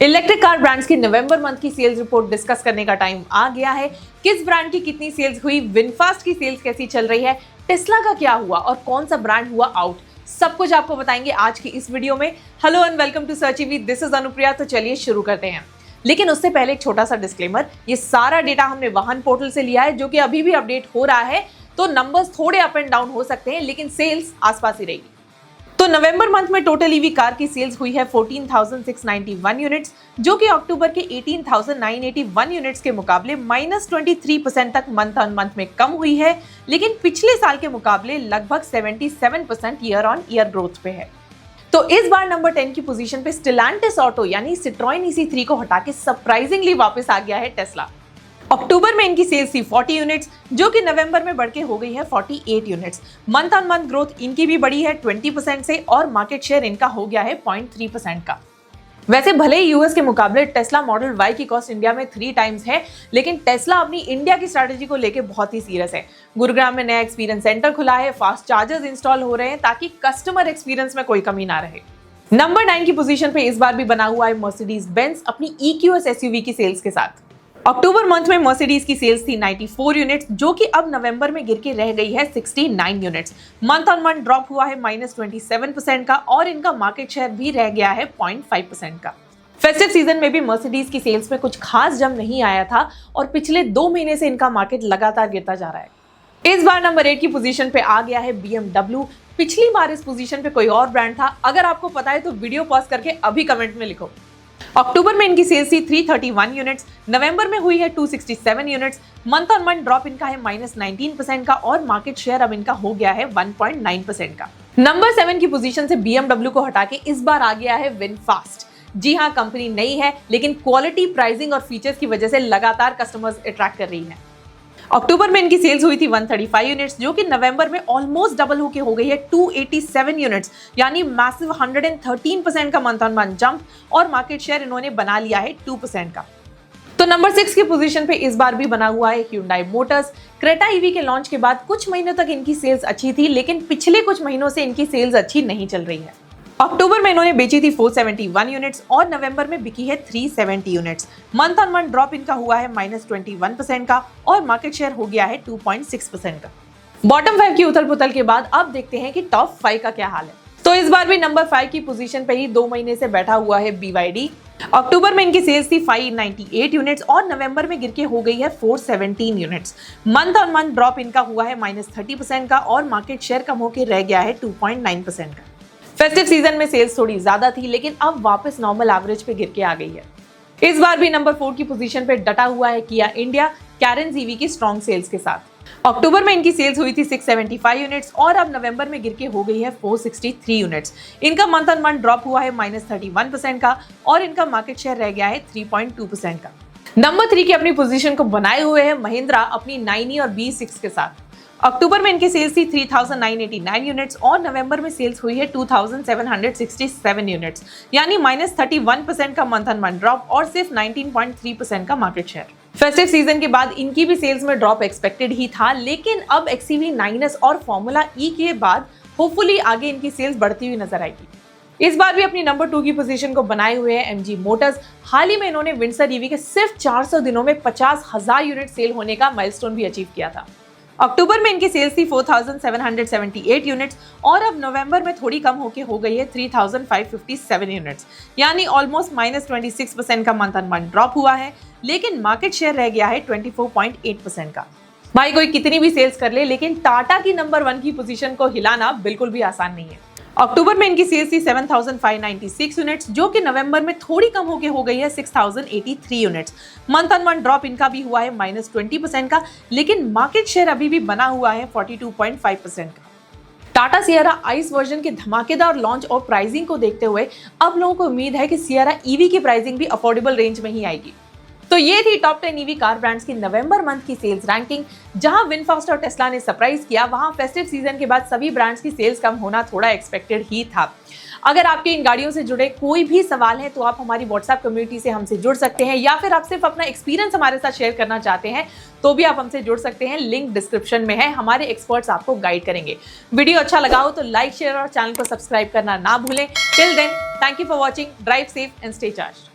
Electric car brands की नवंबर month की sales report discuss करने का टाइम आ गया है। किस ब्रांड की कितनी सेल्स हुई, विनफास्ट की सेल्स कैसी चल रही है, टेस्ला का क्या हुआ और कौन सा ब्रांड हुआ आउट, सब कुछ आपको बताएंगे आज की इस वीडियो में। Hello and welcome to Search EV, this is Anupriya. तो चलिए शुरू करते हैं, लेकिन उससे पहले एक छोटा सा डिस्क्लेमर। ये सारा डेटा हमने वाहन पोर्टल से लिया है, जो कि अभी भी अपडेट हो रहा है, तो नंबर्स थोड़े अप एंड डाउन हो सकते हैं, लेकिन सेल्स आसपास ही रहेगी। तो नवंबर मंथ में टोटल ईवी कार की सेल्स हुई है 14,691 यूनिट्स, जो कि अक्टूबर के 18,981 यूनिट्स के मुकाबले -23% तक मंथ ऑन मंथ में कम हुई है, लेकिन पिछले साल के मुकाबले लगभग 77% ईयर ऑन ईयर ग्रोथ पे है। तो इस बार नंबर 10 की पोजीशन पे स्टेलांटिस ऑटो यानी सिट्रोएन EC3 को हटा के सरप्राइजिंगली वापस आ गया है टेस्ला। अक्टूबर में इनकी सेल्स थी 40 यूनिट्स, जो कि नवंबर में बढ़ के हो गई है 48 units. Month on month growth इनकी भी बढ़ी है 20% से, और मार्केट शेयर इनका हो गया है 0.3% का। वैसे भले ही यूएस के मुकाबले टेस्ला मॉडल Y की कॉस्ट इंडिया में 3 टाइम्स है, लेकिन टेस्ला अपनी इंडिया की स्ट्रैटेजी को लेकर बहुत ही सीरियस है। गुरुग्राम में नया एक्सपीरियंस सेंटर खुला है, फास्ट चार्जर्स इंस्टॉल हो रहे हैं ताकि कस्टमर एक्सपीरियंस में कोई कमी ना रहे। नंबर 9 की पोजीशन पे इस बार भी बना हुआ है मर्सिडीज बेंज अपनी EQS SUV की सेल्स के साथ। अक्टूबर मंथ में मर्सिडीज की सेल्स थी 94 यूनिट्स, जो कि अब नवंबर में गिर के रह गई है 69 units. Month on month drop हुआ है -27% का, और इनका मार्केट शेयर भी रह गया है 0.5% का। फेस्टिव सीजन में भी मर्सिडीज की सेल्स में कुछ खास जम नहीं आया था, और पिछले 2 महीने से इनका मार्केट लगातार गिरता जा रहा है। इस बार नंबर 8 की पोजीशन पे आ गया है BMW। पिछली बार इस पोजीशन पे कोई और ब्रांड था, अगर आपको पता है तो वीडियो पॉज करके अभी कमेंट में लिखो। अक्टूबर में इनकी सेल्स थी 331 यूनिट्स, नवंबर में हुई है 267 units. Month on month drop इनका है -19% का, और मार्केट शेयर अब इनका हो गया है 1.9% का। नंबर 7 की पोजीशन से BMW को हटा के इस बार आ गया है विनफास्ट। जी हाँ, कंपनी नई है, लेकिन क्वालिटी, प्राइसिंग और फीचर्स की वजह से लगातार कस्टमर्स अट्रैक्ट कर रही है। अक्टूबर में इनकी सेल्स हुई थी 135 यूनिट्स, जो कि नवंबर में ऑलमोस्ट डबल होके हो गई है 287 यूनिट्स, यानी मैसिव 113% का मंथ ऑन मंथ जंप, और मार्केट शेयर इन्होंने बना लिया है 2% का। तो नंबर 6 की पोजीशन पे इस बार भी बना हुआ है Hyundai मोटर्स। क्रेटा ईवी के लॉन्च के बाद कुछ महीनों तक इनकी सेल्स अच्छी थी, लेकिन पिछले कुछ महीनों से इनकी सेल्स अच्छी नहीं चल रही है। अक्टूबर में इन्होंने बेची थी 471 यूनिट्स, और नवंबर में बिकी है 370 units. Month on month drop इनका हुआ है -21% का, और मार्केट शेयर हो गया है 2.6% का। बॉटम 5 की उथल पुथल के बाद अब देखते हैं कि टॉप 5 का क्या हाल है। तो इस बार भी नंबर 5 की पोजीशन पे ही 2 महीने से बैठा हुआ है BYD। अक्टूबर में इनकी सेल्स थी 598 यूनिट्स, और नवंबर में गिर के हो गई है 417 units. Month on month drop इनका हुआ है -30% का, और मार्केट शेयर कम होकर रह गया है 2.9% का। फेस्टिव सीजन में सेल्स थोड़ी ज्यादा थी, लेकिन अब वापस नॉर्मल एवरेज पे गिर के आ गई है। इस बार भी नंबर 4 की पोजीशन पे डटा हुआ है किया इंडिया कैरेंस EV की स्ट्रॉन्ग सेल्स के साथ। अक्टूबर में इनकी सेल्स हुई थी 675 यूनिट्स, और अब नवंबर में गिर के हो गई है 463 यूनिट्स। इनका मंथ ऑन मंथ ड्रॉप हुआ है -31% का, और इनका मार्केट शेयर रह गया है 3.2% का। नंबर 3 की अपनी पोजीशन को बनाए हुए है महिंद्रा अपनी 9e और B6 के साथ। अक्टूबर में इनकी सेल्स थी 3,989 यूनिट्स, और नवंबर में सेल्स हुई है 2,767 यूनिट्स, यानी -31% का मंथ ऑन मंथ ड्रॉप, और सिर्फ 19.3% का मार्केट शेयर। फेस्टिव सीजन के बाद इनकी भी सेल्स में ड्रॉप एक्सपेक्टेड ही था, लेकिन अब XEV 9S और फॉर्मूला E के बाद होपफुली आगे इनकी सेल्स बढ़ती हुई नजर आएगी। इस बार भी अपनी नंबर 2 की पोजीशन को बनाए हुए हैं MG मोटर्स। हाल ही में इन्होंने विंडसर EV के सिर्फ 400 दिनों में 50,000 यूनिट सेल होने का माइलस्टोन भी अचीव किया था। अक्टूबर में इनकी सेल्स थी 4,778 यूनिट्स, और अब नवंबर में थोड़ी कम होके हो गई है 3,557 यूनिट्स, यानी ऑलमोस्ट -26% का मंथ ऑन मंथ ड्रॉप हुआ है, लेकिन मार्केट शेयर रह गया है 24.8% का। भाई कोई कितनी भी सेल्स कर ले, लेकिन टाटा की नंबर 1 की पोजीशन को हिलाना बिल्कुल भी आसान नहीं है। अक्टूबर में इनकी सेल्स थी 7,596 यूनिट्स, जो कि नवंबर में थोड़ी कम होके हो गई है 6,083 units. Month on month drop इनका भी हुआ है -20% का, लेकिन मार्केट शेयर अभी भी बना हुआ है 42.5% का। टाटा सियरा आइस वर्जन के धमाकेदार लॉन्च और प्राइसिंग को देखते हुए अब लोगों को उम्मीद है कि सियरा EV की प्राइसिंग भी अफोर्डेबल रेंज में ही आएगी। तो ये थी टॉप 10 EV कार ब्रांड्स की नवंबर मंथ की सेल्स रैंकिंग। जहां विनफास्ट और टेस्ला ने सरप्राइज किया, वहां फेस्टिव सीजन के बाद सभी ब्रांड्स की सेल्स कम होना थोड़ा एक्सपेक्टेड ही था। अगर आपके इन गाड़ियों से जुड़े कोई भी सवाल है, तो आप हमारी व्हाट्सएप कम्युनिटी से हमसे जुड़ सकते हैं, या फिर आप सिर्फ अपना एक्सपीरियंस हमारे साथ शेयर करना चाहते हैं तो भी आप हमसे जुड़ सकते हैं। लिंक डिस्क्रिप्शन में है, हमारे एक्सपर्ट्स आपको गाइड करेंगे। वीडियो अच्छा लगा हो तो लाइक, शेयर और चैनल को सब्सक्राइब करना ना भूलें। Till then, thank you for watching, drive safe and stay charged.